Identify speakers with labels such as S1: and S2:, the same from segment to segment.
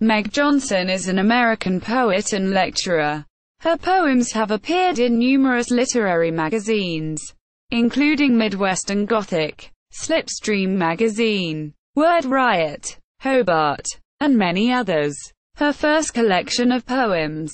S1: Meg Johnson is an American poet and lecturer. Her poems have appeared in numerous literary magazines, including Midwestern Gothic, Slipstream Magazine, Riot, Hobart, and many others. Her first collection of poems,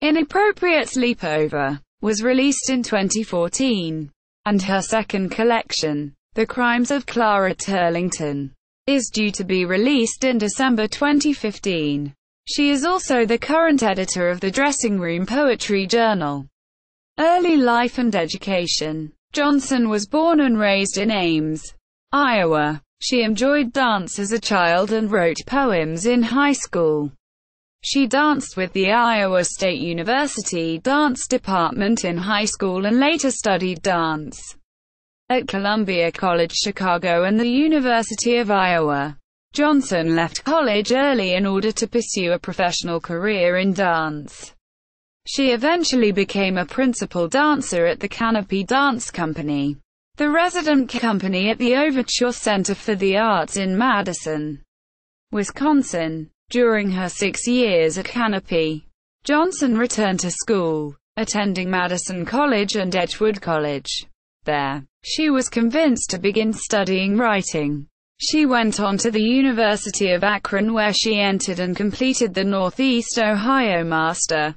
S1: Inappropriate Sleepover, was released in 2014, and her second collection, The Crimes of Clara Turlington, is due to be released in December 2015. She is also the current editor of the Dressing Room Poetry Journal. Early life and education. Johnson was born and raised in Ames, Iowa. She enjoyed dance as a child and wrote poems in high school. She danced with the Iowa State University Dance Department in high school and later studied dance at Columbia College Chicago and the University of Iowa. Johnson left college early in order to pursue a professional career in dance. She eventually became a principal dancer at the Canopy Dance Company, the resident company at the Overture Center for the Arts in Madison, Wisconsin. During her 6 years at Canopy, Johnson returned to school, attending Madison College and Edgewood College. There, she was convinced to begin studying writing. She went on to the University of Akron where she entered and completed the Northeast Ohio Master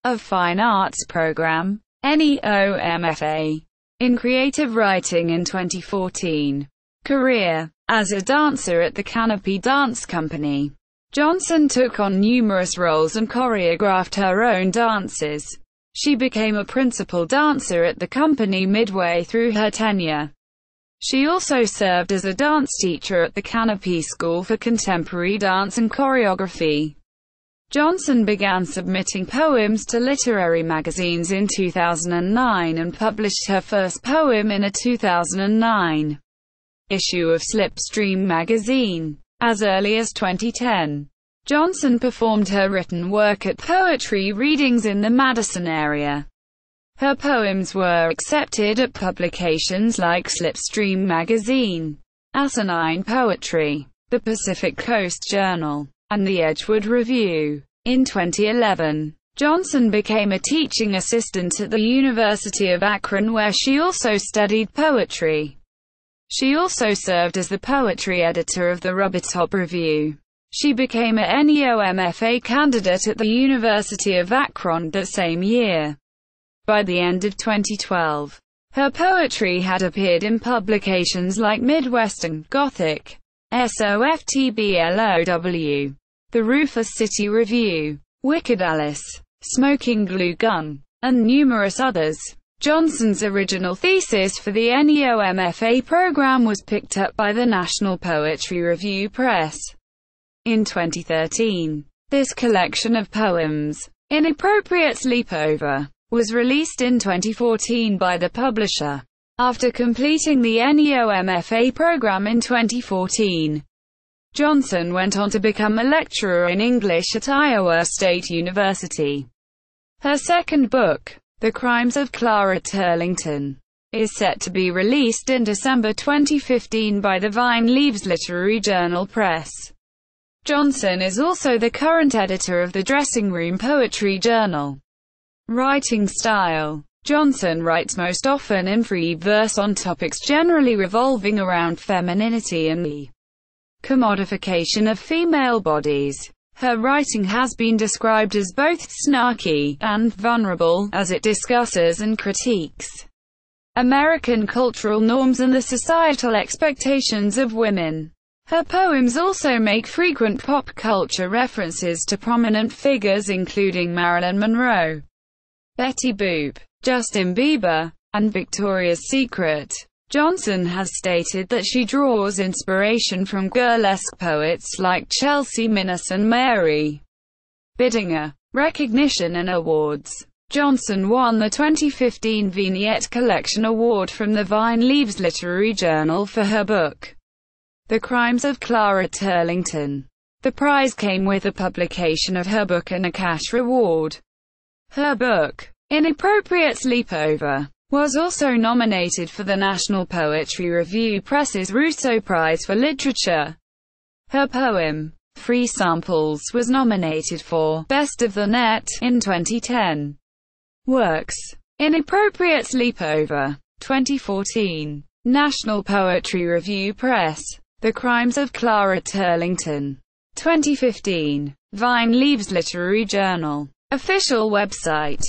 S1: of Fine Arts program, NEOMFA, in creative writing in 2014. Career. As a dancer at the Canopy Dance Company, Johnson took on numerous roles and choreographed her own dances. She became a principal dancer at the company midway through her tenure. She also served as a dance teacher at the Canopy School for Contemporary Dance and Choreography. Johnson began submitting poems to literary magazines in 2009 and published her first poem in a 2009 issue of Slipstream Magazine. As early as 2010, Johnson performed her written work at poetry readings in the Madison area. Her poems were accepted at publications like Slipstream Magazine, Asinine Poetry, the Pacific Coast Journal, and the Edgewood Review. In 2011, Johnson became a teaching assistant at the University of Akron where she also studied poetry. She also served as the poetry editor of the Hobart Review. She became a NEOMFA candidate at the University of Akron that same year. By the end of 2012, her poetry had appeared in publications like Midwestern Gothic, SOFTBLOW, The Rufus City Review, Wicked Alice, Smoking Glue Gun, and numerous others. Johnson's original thesis for the NEOMFA program was picked up by the National Poetry Review Press in 2013. This collection of poems, Inappropriate Sleepover, was released in 2014 by the publisher. After completing the NEOMFA program in 2014, Johnson went on to become a lecturer in English at Iowa State University. Her second book, The Crimes of Clara Turlington, is set to be released in December 2015 by the Vine Leaves Literary Journal Press. Johnson is also the current editor of the Dressing Room Poetry Journal. Writing style. Johnson writes most often in free verse on topics generally revolving around femininity and the commodification of female bodies. Her writing has been described as both snarky and vulnerable, as it discusses and critiques American cultural norms and the societal expectations of women. Her poems also make frequent pop culture references to prominent figures including Marilyn Monroe, Betty Boop, Justin Bieber, and Victoria's Secret. Johnson has stated that she draws inspiration from burlesque poets like Chelsea Minnis and Mary Bidinger. Recognition and awards. Johnson won the 2015 Vignette Collection Award from the Vine Leaves Literary Journal for her book, The Crimes of Clara Turlington. The prize came with the publication of her book and a cash reward. Her book, Inappropriate Sleepover, was also nominated for the National Poetry Review Press's Rousseau Prize for Literature. Her poem, Free Samples was nominated for Best of the Net in 2010. Works: Inappropriate Sleepover, 2014. National Poetry Review Press. The Crimes of Clara Turlington, 2015. Vine Leaves Literary Journal. Official website.